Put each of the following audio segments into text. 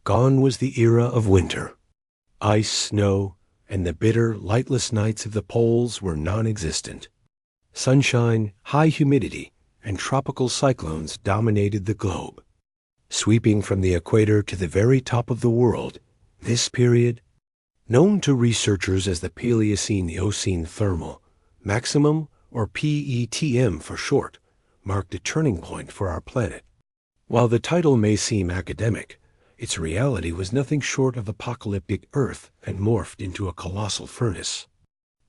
Gone was the era of winter. Ice, snow, and the bitter, lightless nights of the poles were non-existent. Sunshine, high humidity, and tropical cyclones dominated the globe. Sweeping from the equator to the very top of the world, this period, known to researchers as the Paleocene-Eocene Thermal Maximum, or PETM for short, marked a turning point for our planet. While the title may seem academic, its reality was nothing short of apocalyptic. Earth had morphed into a colossal furnace,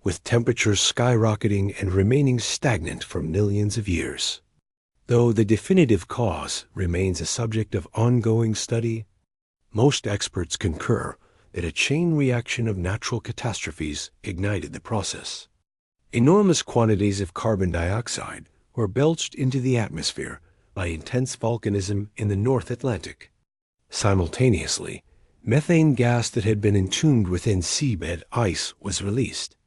with temperatures skyrocketing and remaining stagnant for millions of years. Though the definitive cause remains a subject of ongoing study, most experts concur that a chain reaction of natural catastrophes ignited the process. Enormous quantities of carbon dioxide were belched into the atmosphere by intense volcanism in the North Atlantic. Simultaneously, methane gas that had been entombed within seabed ice was released,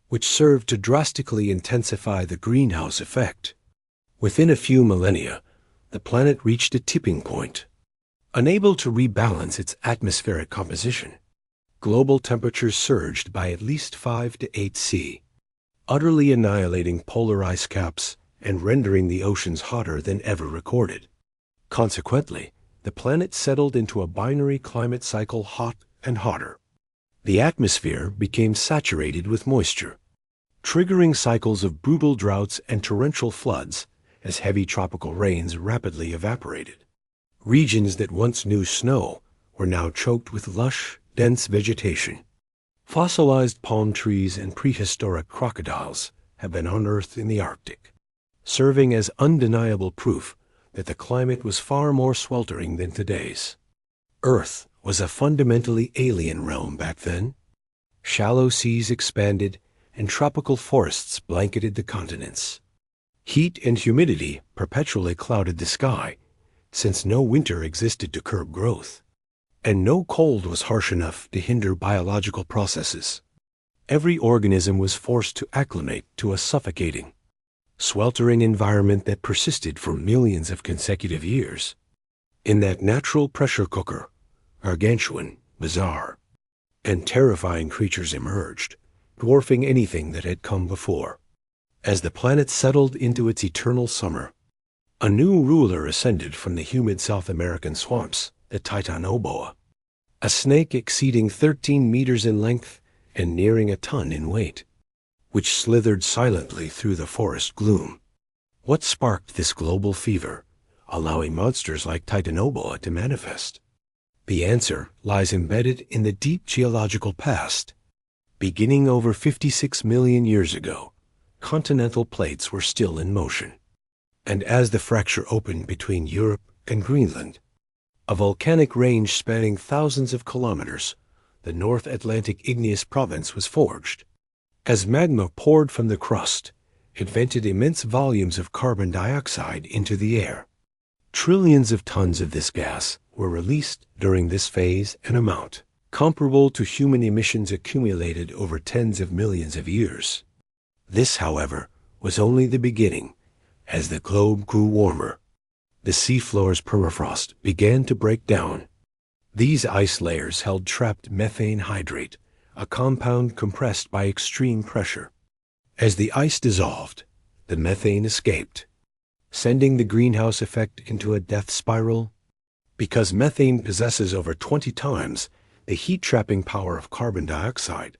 which served to drastically intensify the greenhouse effect. Within a few millennia, the planet reached a tipping point. Unable to rebalance its atmospheric composition, global temperatures surged by at least 5 to 8 C, utterly annihilating polar ice caps and rendering the oceans hotter than ever recorded. Consequently, the planet settled into a binary climate cycle, hot and hotter. The atmosphere became saturated with moisture, triggering cycles of brutal droughts and torrential floods as heavy tropical rains rapidly evaporated. Regions that once knew snow were now choked with lush, dense vegetation. Fossilized palm trees and prehistoric crocodiles have been unearthed in the Arctic, serving as undeniable proof that the climate was far more sweltering than today's. Earth was a fundamentally alien realm back then. Shallow seas expanded, and tropical forests blanketed the continents. Heat and humidity perpetually clouded the sky, since no winter existed to curb growth, and no cold was harsh enough to hinder biological processes. Every organism was forced to acclimate to a suffocating, sweltering environment that persisted for millions of consecutive years. In that natural pressure cooker, gargantuan, bizarre, and terrifying creatures emerged, dwarfing anything that had come before. As the planet settled into its eternal summer, a new ruler ascended from the humid South American swamps, the Titanoboa, a snake exceeding 13 meters in length and nearing a ton in weight, which slithered silently through the forest gloom. What sparked this global fever, allowing monsters like Titanoboa to manifest? The answer lies embedded in the deep geological past. Beginning over 56 million years ago, continental plates were still in motion. And as the fracture opened between Europe and Greenland, a volcanic range spanning thousands of kilometers, the North Atlantic igneous province was forged. As magma poured from the crust, it vented immense volumes of carbon dioxide into the air. Trillions of tons of this gas were released during this phase, an amount comparable to human emissions accumulated over tens of millions of years. This, however, was only the beginning. As the globe grew warmer, the seafloor's permafrost began to break down. These ice layers held trapped methane hydrate, a compound compressed by extreme pressure. As the ice dissolved, the methane escaped, sending the greenhouse effect into a death spiral. Because methane possesses over 20 times the heat-trapping power of carbon dioxide,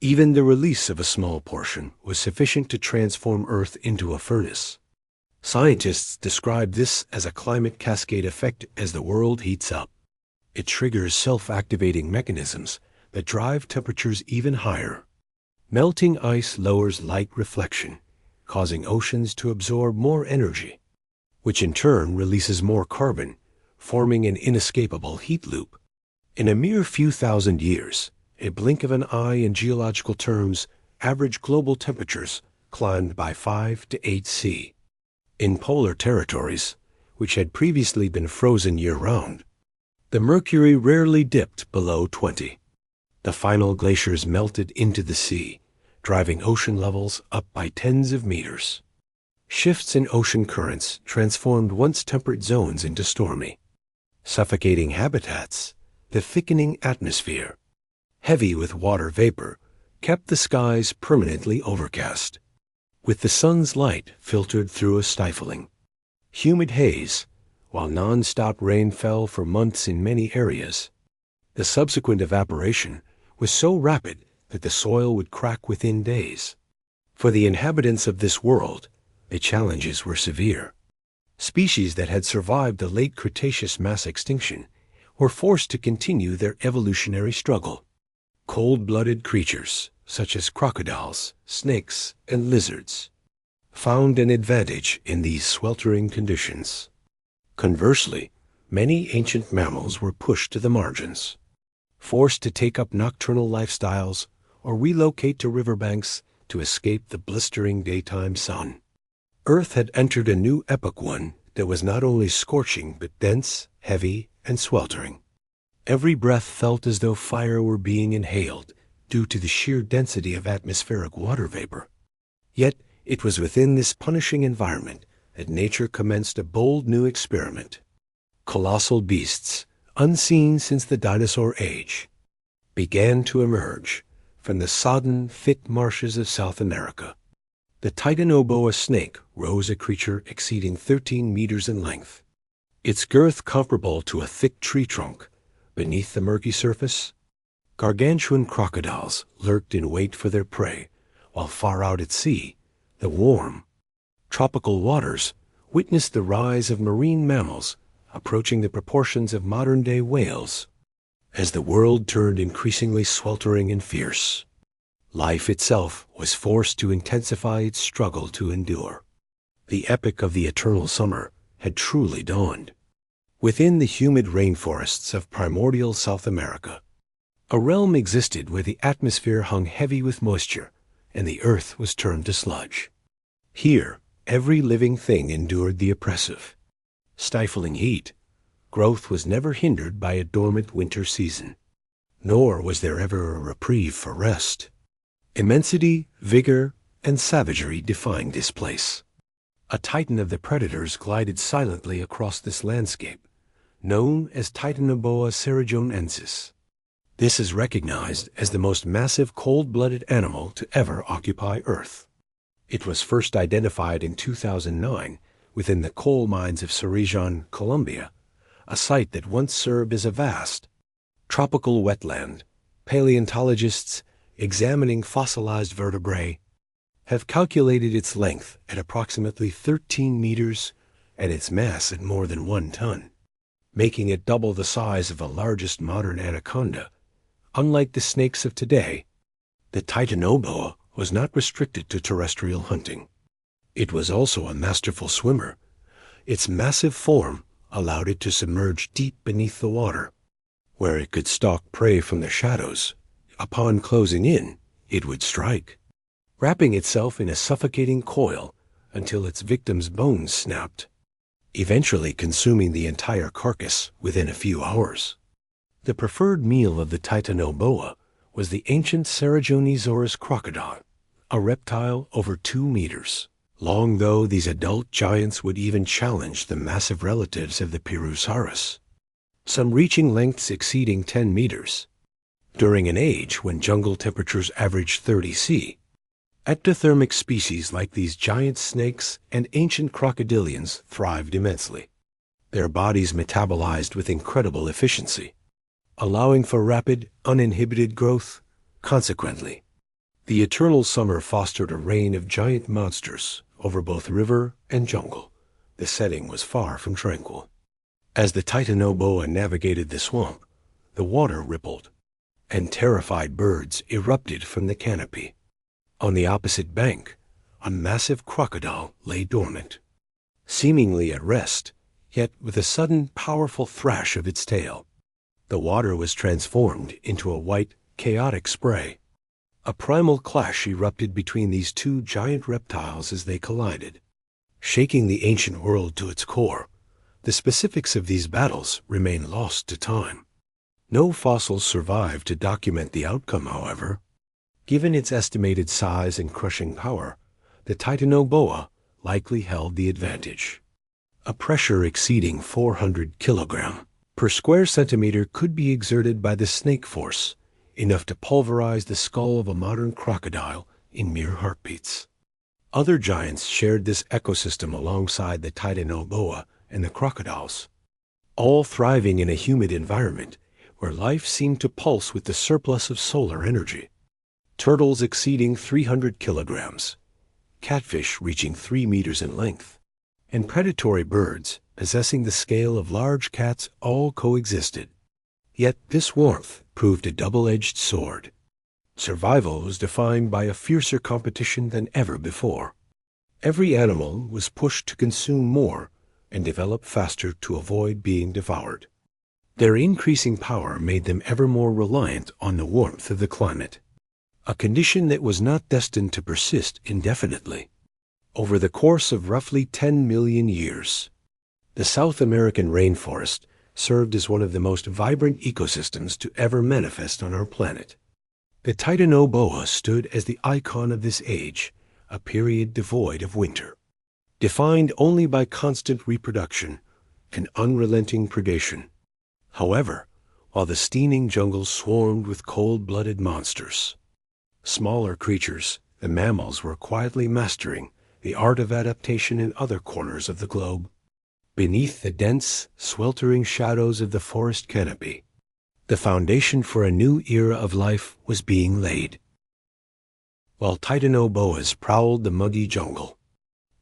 even the release of a small portion was sufficient to transform Earth into a furnace. Scientists describe this as a climate cascade effect. As the world heats up, it triggers self-activating mechanisms that drive temperatures even higher. Melting ice lowers light reflection, causing oceans to absorb more energy, which in turn releases more carbon, forming an inescapable heat loop. In a mere few thousand years, a blink of an eye in geological terms, average global temperatures climbed by 5 to 8 C. In polar territories, which had previously been frozen year-round, the mercury rarely dipped below 20. The final glaciers melted into the sea, driving ocean levels up by tens of meters. Shifts in ocean currents transformed once temperate zones into stormy, suffocating habitats The thickening atmosphere, heavy with water vapor, kept the skies permanently overcast, with the sun's light filtered through a stifling, humid haze, while non-stop rain fell for months in many areas. The subsequent evaporation was so rapid that the soil would crack within days. For the inhabitants of this world, the challenges were severe. Species that had survived the late Cretaceous mass extinction were forced to continue their evolutionary struggle. Cold-blooded creatures, such as crocodiles, snakes, and lizards, found an advantage in these sweltering conditions. Conversely, many ancient mammals were pushed to the margins, forced to take up nocturnal lifestyles or relocate to riverbanks to escape the blistering daytime sun. Earth had entered a new epoch, one that was not only scorching but dense, heavy, and sweltering. Every breath felt as though fire were being inhaled due to the sheer density of atmospheric water vapor. Yet it was within this punishing environment that nature commenced a bold new experiment. Colossal beasts, unseen since the dinosaur age, began to emerge from the sodden, thick marshes of South America. The Titanoboa snake rose, a creature exceeding 13 meters in length, its girth comparable to a thick tree trunk. Beneath the murky surface, gargantuan crocodiles lurked in wait for their prey, while far out at sea, the warm, tropical waters witnessed the rise of marine mammals approaching the proportions of modern-day whales. As the world turned increasingly sweltering and fierce, life itself was forced to intensify its struggle to endure. The epoch of the eternal summer had truly dawned. Within the humid rainforests of primordial South America, a realm existed where the atmosphere hung heavy with moisture and the earth was turned to sludge. Here, every living thing endured the oppressive, stifling heat. Growth was never hindered by a dormant winter season, nor was there ever a reprieve for rest. Immensity, vigor, and savagery defined this place. A titan of the predators glided silently across this landscape, known as Titanoboa cerrejonensis. This is recognized as the most massive cold-blooded animal to ever occupy Earth. It was first identified in 2009 within the coal mines of Cerrejón, Colombia, a site that once served as a vast, tropical wetland. Paleontologists examining fossilized vertebrae have calculated its length at approximately 13 meters and its mass at more than 1 ton. Making it double the size of the largest modern anaconda. Unlike the snakes of today, the Titanoboa was not restricted to terrestrial hunting. It was also a masterful swimmer. Its massive form allowed it to submerge deep beneath the water, where it could stalk prey from the shadows. Upon closing in, it would strike, wrapping itself in a suffocating coil until its victim's bones snapped, eventually consuming the entire carcass within a few hours. The preferred meal of the Titanoboa was the ancient Cerrejonosaurus crocodile, a reptile over 2 meters long, though these adult giants would even challenge the massive relatives of the Pirusaurus, some reaching lengths exceeding 10 meters. During an age when jungle temperatures averaged 30 C, ectothermic species like these giant snakes and ancient crocodilians thrived immensely. Their bodies metabolized with incredible efficiency, allowing for rapid, uninhibited growth. Consequently, the eternal summer fostered a reign of giant monsters over both river and jungle. The setting was far from tranquil. As the Titanoboa navigated the swamp, the water rippled, and terrified birds erupted from the canopy. On the opposite bank, a massive crocodile lay dormant, seemingly at rest, yet with a sudden powerful thrash of its tail, the water was transformed into a white, chaotic spray. A primal clash erupted between these two giant reptiles as they collided, shaking the ancient world to its core. The specifics of these battles remain lost to time. No fossils survive to document the outcome, however. Given its estimated size and crushing power, the Titanoboa likely held the advantage. A pressure exceeding 400 kilograms, per square centimeter could be exerted by the snake force, enough to pulverize the skull of a modern crocodile in mere heartbeats. Other giants shared this ecosystem alongside the Titanoboa and the crocodiles, all thriving in a humid environment where life seemed to pulse with the surplus of solar energy. Turtles exceeding 300 kilograms, catfish reaching 3 meters in length, and predatory birds possessing the scale of large cats all coexisted. Yet this warmth proved a double-edged sword. Survival was defined by a fiercer competition than ever before. Every animal was pushed to consume more and develop faster to avoid being devoured. Their increasing power made them ever more reliant on the warmth of the climate, a condition that was not destined to persist indefinitely. Over the course of roughly 10 million years, the South American rainforest served as one of the most vibrant ecosystems to ever manifest on our planet. The Titanoboa stood as the icon of this age, a period devoid of winter, defined only by constant reproduction and unrelenting predation. However, while the steaming jungle swarmed with cold-blooded monsters, smaller creatures, the mammals, were quietly mastering the art of adaptation in other corners of the globe. Beneath the dense, sweltering shadows of the forest canopy, the foundation for a new era of life was being laid. While Titanoboas prowled the muggy jungle,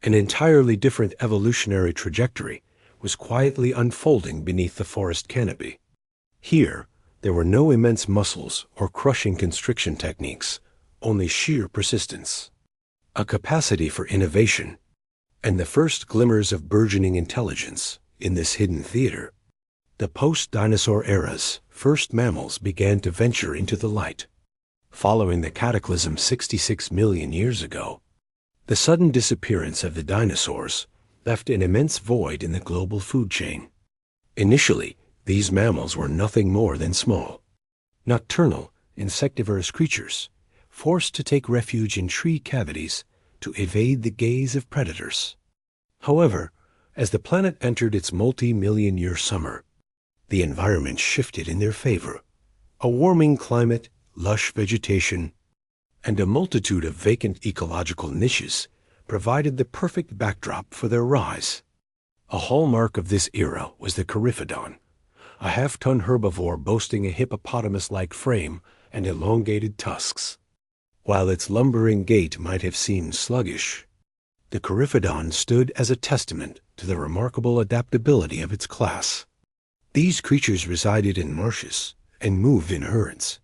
an entirely different evolutionary trajectory was quietly unfolding beneath the forest canopy. Here, there were no immense muscles or crushing constriction techniques, only sheer persistence, a capacity for innovation, and the first glimmers of burgeoning intelligence in this hidden theater. The post-dinosaur era's first mammals began to venture into the light. Following the cataclysm 66 million years ago, the sudden disappearance of the dinosaurs left an immense void in the global food chain. Initially, these mammals were nothing more than small, nocturnal, insectivorous creatures, forced to take refuge in tree cavities to evade the gaze of predators. However, as the planet entered its multi-million-year summer, the environment shifted in their favor. A warming climate, lush vegetation, and a multitude of vacant ecological niches provided the perfect backdrop for their rise. A hallmark of this era was the Coryphodon, a half-ton herbivore boasting a hippopotamus-like frame and elongated tusks. While its lumbering gait might have seemed sluggish, the Coryphodon stood as a testament to the remarkable adaptability of its class. These creatures resided in marshes and moved in herds,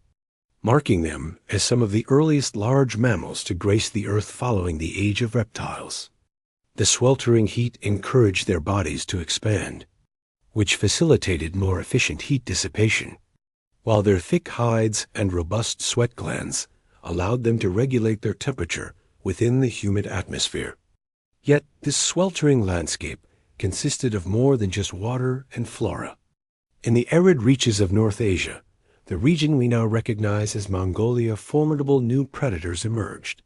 marking them as some of the earliest large mammals to grace the earth following the age of reptiles. The sweltering heat encouraged their bodies to expand, which facilitated more efficient heat dissipation, while their thick hides and robust sweat glands allowed them to regulate their temperature within the humid atmosphere. Yet this sweltering landscape consisted of more than just water and flora. In the arid reaches of North Asia, the region we now recognize as Mongolia, formidable new predators emerged.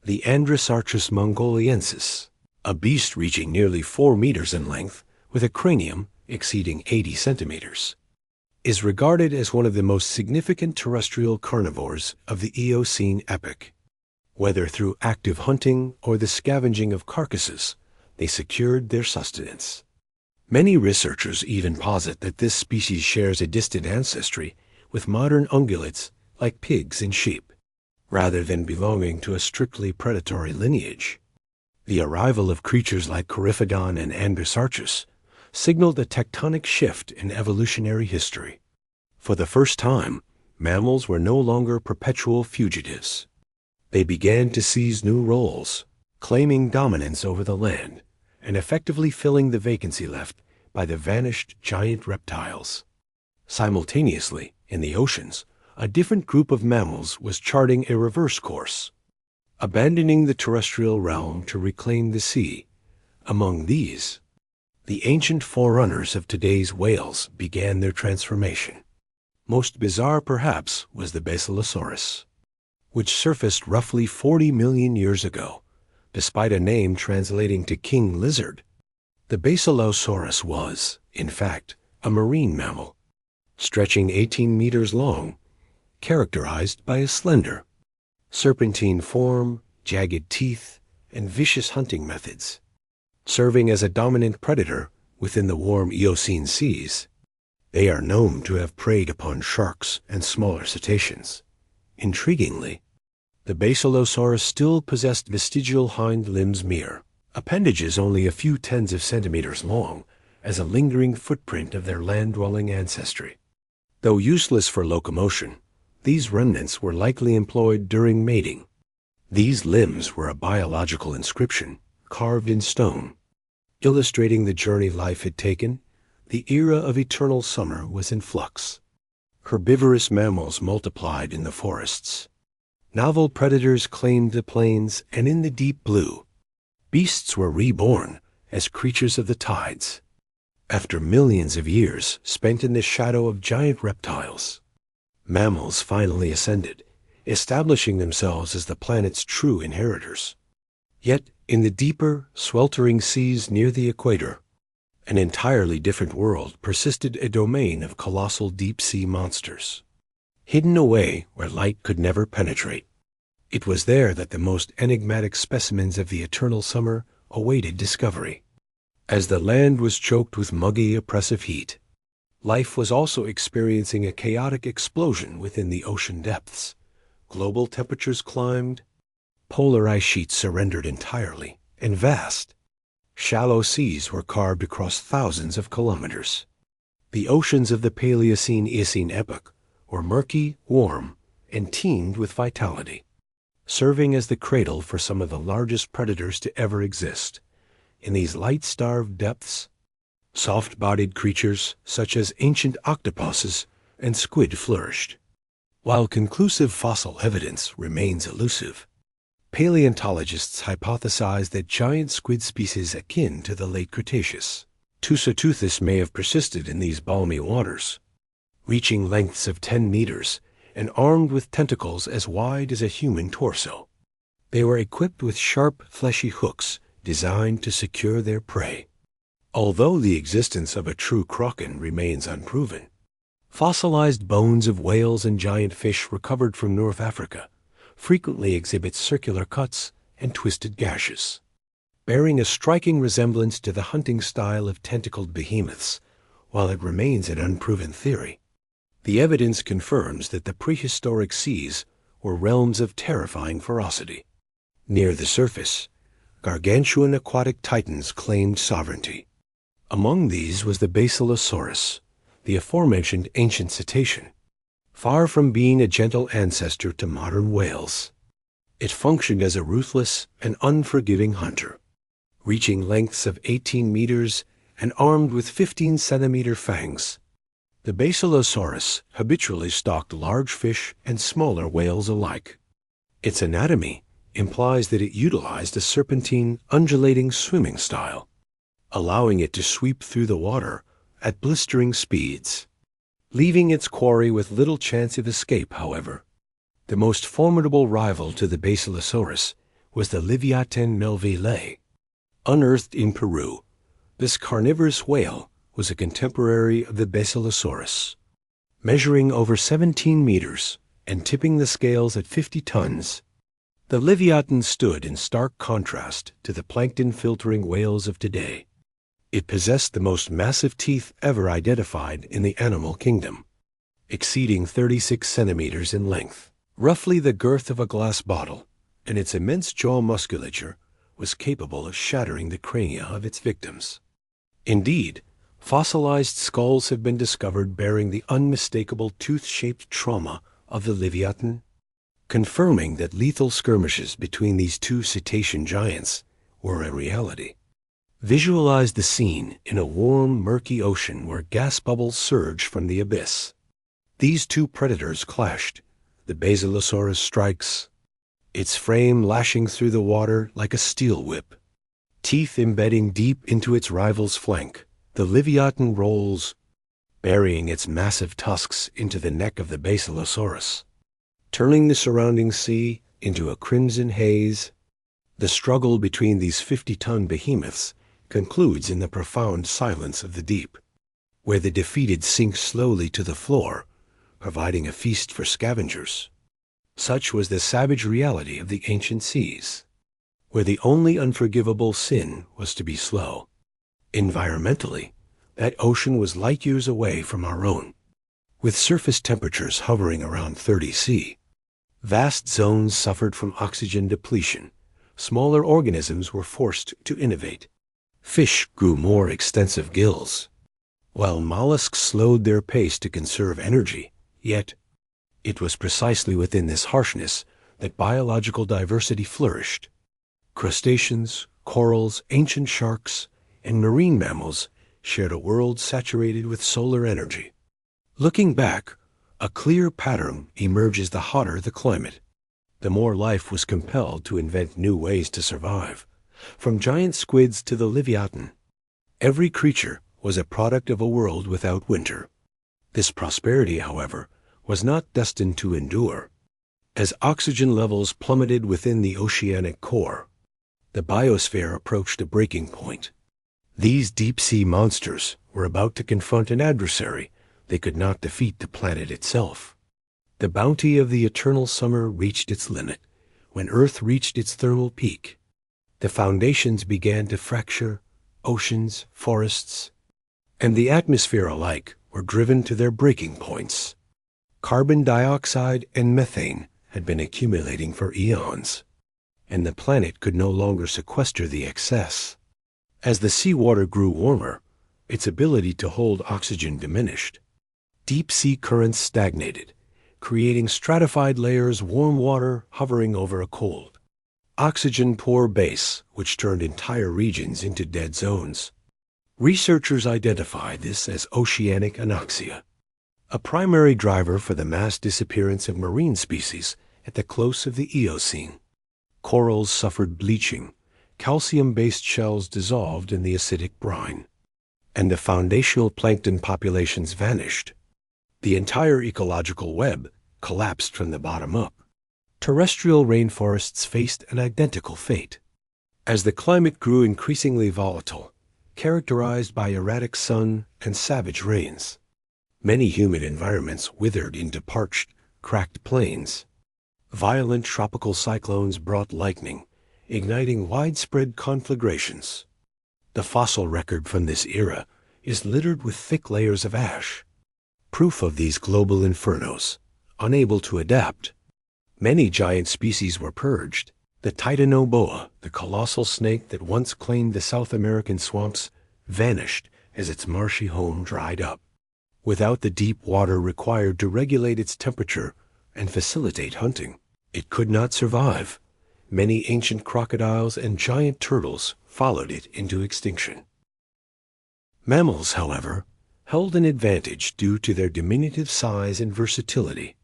The Androsarchus mongoliensis, a beast reaching nearly 4 meters in length with a cranium exceeding 80 centimeters, is regarded as one of the most significant terrestrial carnivores of the Eocene epoch. Whether through active hunting or the scavenging of carcasses, they secured their sustenance. Many researchers even posit that this species shares a distant ancestry with modern ungulates like pigs and sheep, rather than belonging to a strictly predatory lineage. The arrival of creatures like Coryphodon and Androsarchus signaled a tectonic shift in evolutionary history. For the first time, mammals were no longer perpetual fugitives. They began to seize new roles, claiming dominance over the land and effectively filling the vacancy left by the vanished giant reptiles. Simultaneously, in the oceans, a different group of mammals was charting a reverse course, abandoning the terrestrial realm to reclaim the sea. Among these, the ancient forerunners of today's whales began their transformation. Most bizarre, perhaps, was the Basilosaurus, which surfaced roughly 40 million years ago, despite a name translating to king lizard. The Basilosaurus was, in fact, a marine mammal, stretching 18 meters long, characterized by a slender, serpentine form, jagged teeth, and vicious hunting methods. Serving as a dominant predator within the warm Eocene seas, they are known to have preyed upon sharks and smaller cetaceans. Intriguingly, the Basilosaurus still possessed vestigial hind limbs, mere appendages only a few tens of centimeters long, as a lingering footprint of their land-dwelling ancestry. Though useless for locomotion, these remnants were likely employed during mating. These limbs were a biological inscription carved in stone, illustrating the journey life had taken. The era of eternal summer was in flux. Herbivorous mammals multiplied in the forests. Novel predators claimed the plains, and in the deep blue, beasts were reborn as creatures of the tides. After millions of years spent in the shadow of giant reptiles, mammals finally ascended, establishing themselves as the planet's true inheritors. Yet, in the deeper, sweltering seas near the equator, an entirely different world persisted, a domain of colossal deep-sea monsters. Hidden away where light could never penetrate, it was there that the most enigmatic specimens of the eternal summer awaited discovery. As the land was choked with muggy, oppressive heat, life was also experiencing a chaotic explosion within the ocean depths. Global temperatures climbed, polar ice sheets surrendered entirely, and vast, shallow seas were carved across thousands of kilometers. The oceans of the Paleocene-Eocene epoch were murky, warm, and teemed with vitality, serving as the cradle for some of the largest predators to ever exist. In these light-starved depths, soft-bodied creatures such as ancient octopuses and squid flourished. While conclusive fossil evidence remains elusive, paleontologists hypothesize that giant squid species akin to the late Cretaceous, Tusoteuthis, may have persisted in these balmy waters, reaching lengths of 10 meters and armed with tentacles as wide as a human torso. They were equipped with sharp, fleshy hooks designed to secure their prey. Although the existence of a true kraken remains unproven, fossilized bones of whales and giant fish recovered from North Africa frequently exhibit circular cuts and twisted gashes, bearing a striking resemblance to the hunting style of tentacled behemoths. While it remains an unproven theory, the evidence confirms that the prehistoric seas were realms of terrifying ferocity. Near the surface, gargantuan aquatic titans claimed sovereignty. Among these was the Basilosaurus, the aforementioned ancient cetacean. Far from being a gentle ancestor to modern whales, it functioned as a ruthless and unforgiving hunter, reaching lengths of 18 meters and armed with 15-centimeter fangs. The Basilosaurus habitually stalked large fish and smaller whales alike. Its anatomy implies that it utilized a serpentine, undulating swimming style, allowing it to sweep through the water at blistering speeds, leaving its quarry with little chance of escape. However, the most formidable rival to the Basilosaurus was the Leviathan melvillei. Unearthed in Peru, this carnivorous whale was a contemporary of the Basilosaurus, measuring over 17 meters and tipping the scales at 50 tons. The Leviathan stood in stark contrast to the plankton-filtering whales of today. It possessed the most massive teeth ever identified in the animal kingdom, exceeding 36 centimeters in length, roughly the girth of a glass bottle, and its immense jaw musculature was capable of shattering the crania of its victims. Indeed, fossilized skulls have been discovered bearing the unmistakable tooth-shaped trauma of the Leviathan, confirming that lethal skirmishes between these two cetacean giants were a reality. Visualize the scene in a warm, murky ocean where gas bubbles surged from the abyss. These two predators clashed. The Basilosaurus strikes, its frame lashing through the water like a steel whip, teeth embedding deep into its rival's flank. The Leviathan rolls, burying its massive tusks into the neck of the Basilosaurus, turning the surrounding sea into a crimson haze. The struggle between these 50-ton behemoths concludes in the profound silence of the deep. where the defeated sink slowly to the floor, providing a feast for scavengers. Such was the savage reality of the ancient seas, where the only unforgivable sin was to be slow. Environmentally, that ocean was light years away from our own, with surface temperatures hovering around 30 C. Vast zones suffered from oxygen depletion. Smaller organisms were forced to innovate. Fish grew more extensive gills, while mollusks slowed their pace to conserve energy. Yet, it was precisely within this harshness that biological diversity flourished. Crustaceans, corals, ancient sharks, and marine mammals shared a world saturated with solar energy. Looking back, a clear pattern emerges: the hotter the climate, the more life was compelled to invent new ways to survive. From giant squids to the Leviathan, every creature was a product of a world without winter. This prosperity, however, was not destined to endure. As oxygen levels plummeted within the oceanic core, the biosphere approached a breaking point. These deep-sea monsters were about to confront an adversary. They could not defeat the planet itself. The bounty of the eternal summer reached its limit. When Earth reached its thermal peak, the foundations began to fracture. Oceans, forests, and the atmosphere alike were driven to their breaking points. Carbon dioxide and methane had been accumulating for eons, and the planet could no longer sequester the excess. As the seawater grew warmer, its ability to hold oxygen diminished. Deep-sea currents stagnated, creating stratified layers, warm water hovering over a cold, oxygen-poor base, which turned entire regions into dead zones. Researchers identified this as oceanic anoxia, a primary driver for the mass disappearance of marine species at the close of the Eocene. Corals suffered bleaching, calcium-based shells dissolved in the acidic brine, and the foundational plankton populations vanished. The entire ecological web collapsed from the bottom up. Terrestrial rainforests faced an identical fate. As the climate grew increasingly volatile, characterized by erratic sun and savage rains, many humid environments withered into parched, cracked plains. Violent tropical cyclones brought lightning, igniting widespread conflagrations. The fossil record from this era is littered with thick layers of ash, proof of these global infernos. Unable to adapt, many giant species were purged. The Titanoboa, the colossal snake that once claimed the South American swamps, vanished as its marshy home dried up. Without the deep water required to regulate its temperature and facilitate hunting, it could not survive. Many ancient crocodiles and giant turtles followed it into extinction. Mammals, however, held an advantage due to their diminutive size and versatility.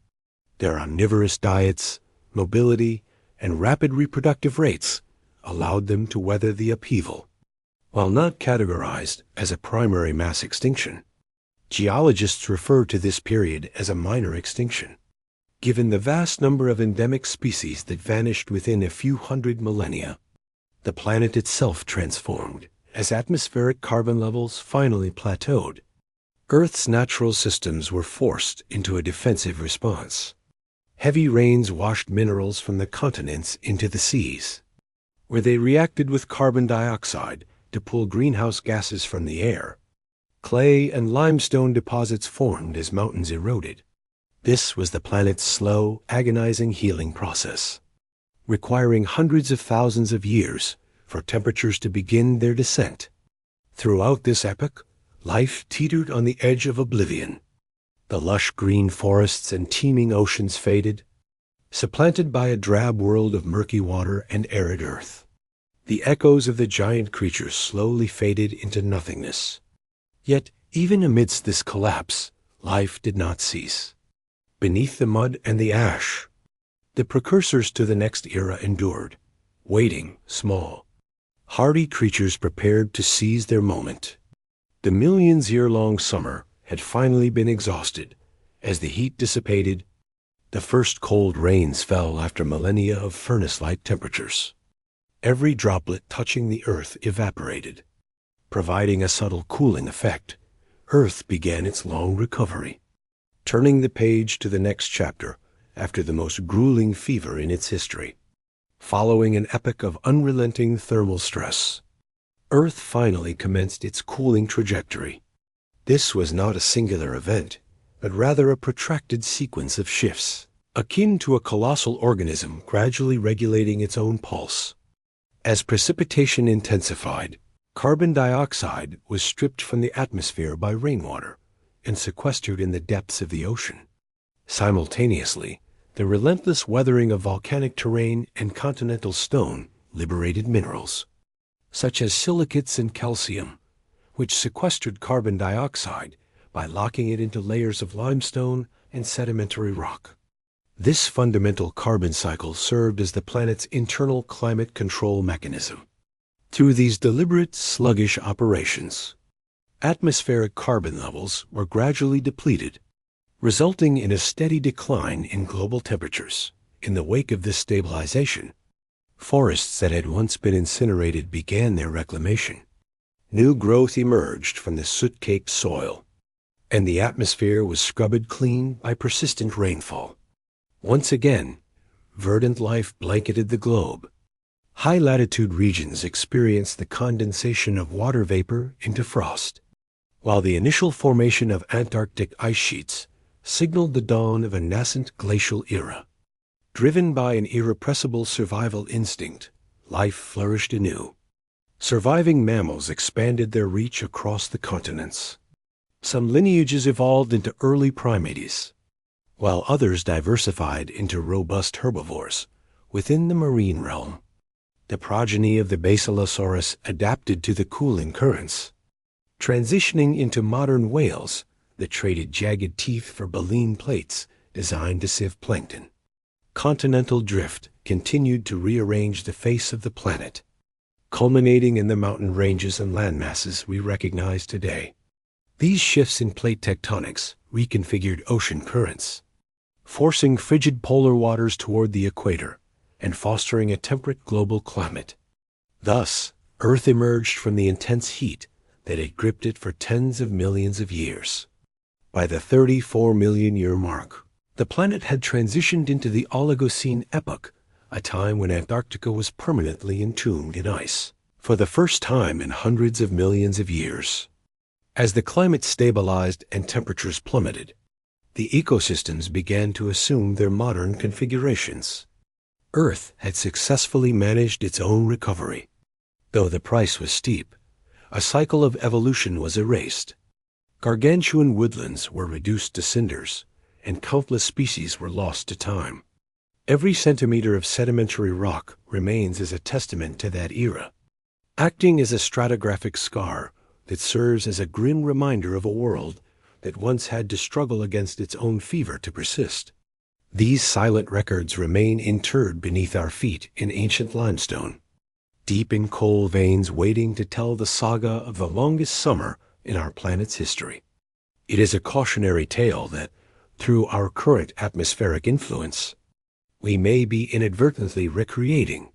Their omnivorous diets, mobility, and rapid reproductive rates allowed them to weather the upheaval. While not categorized as a primary mass extinction, geologists refer to this period as a minor extinction. Given the vast number of endemic species that vanished within a few hundred millennia, the planet itself transformed as atmospheric carbon levels finally plateaued. Earth's natural systems were forced into a defensive response. Heavy rains washed minerals from the continents into the seas, where they reacted with carbon dioxide to pull greenhouse gases from the air. Clay and limestone deposits formed as mountains eroded. This was the planet's slow, agonizing healing process, requiring hundreds of thousands of years for temperatures to begin their descent. Throughout this epoch, life teetered on the edge of oblivion. The lush green forests and teeming oceans faded, supplanted by a drab world of murky water and arid earth. The echoes of the giant creatures slowly faded into nothingness. Yet, even amidst this collapse, life did not cease. Beneath the mud and the ash, the precursors to the next era endured, waiting, small, hardy creatures prepared to seize their moment. The millions-year-long summer had finally been exhausted. As the heat dissipated, the first cold rains fell after millennia of furnace-like temperatures. Every droplet touching the earth evaporated, providing a subtle cooling effect. Earth began its long recovery, turning the page to the next chapter after the most grueling fever in its history. Following an epoch of unrelenting thermal stress, Earth finally commenced its cooling trajectory. This was not a singular event, but rather a protracted sequence of shifts, akin to a colossal organism gradually regulating its own pulse. As precipitation intensified, carbon dioxide was stripped from the atmosphere by rainwater and sequestered in the depths of the ocean. Simultaneously, the relentless weathering of volcanic terrain and continental stone liberated minerals, such as silicates and calcium, which sequestered carbon dioxide by locking it into layers of limestone and sedimentary rock. This fundamental carbon cycle served as the planet's internal climate control mechanism. Through these deliberate, sluggish operations, atmospheric carbon levels were gradually depleted, resulting in a steady decline in global temperatures. In the wake of this stabilization, forests that had once been incinerated began their reclamation. New growth emerged from the soot-caked soil, and the atmosphere was scrubbed clean by persistent rainfall. Once again, verdant life blanketed the globe. High-latitude regions experienced the condensation of water vapor into frost, while the initial formation of Antarctic ice sheets signaled the dawn of a nascent glacial era. Driven by an irrepressible survival instinct, life flourished anew. Surviving mammals expanded their reach across the continents. Some lineages evolved into early primates, while others diversified into robust herbivores within the marine realm. The progeny of the Basilosaurus adapted to the cooling currents, transitioning into modern whales that traded jagged teeth for baleen plates designed to sieve plankton. Continental drift continued to rearrange the face of the planet, culminating in the mountain ranges and landmasses we recognize today. These shifts in plate tectonics reconfigured ocean currents, forcing frigid polar waters toward the equator and fostering a temperate global climate. Thus, Earth emerged from the intense heat that had gripped it for tens of millions of years. By the 34-million-year mark, the planet had transitioned into the Oligocene Epoch, a time when Antarctica was permanently entombed in ice, for the first time in hundreds of millions of years. As the climate stabilized and temperatures plummeted, the ecosystems began to assume their modern configurations. Earth had successfully managed its own recovery. Though the price was steep, a cycle of evolution was erased. Gargantuan woodlands were reduced to cinders, and countless species were lost to time. Every centimeter of sedimentary rock remains as a testament to that era, acting as a stratigraphic scar that serves as a grim reminder of a world that once had to struggle against its own fever to persist. These silent records remain interred beneath our feet in ancient limestone, deep in coal veins waiting to tell the saga of the longest summer in our planet's history. It is a cautionary tale that, through our current atmospheric influence, we may be inadvertently recreating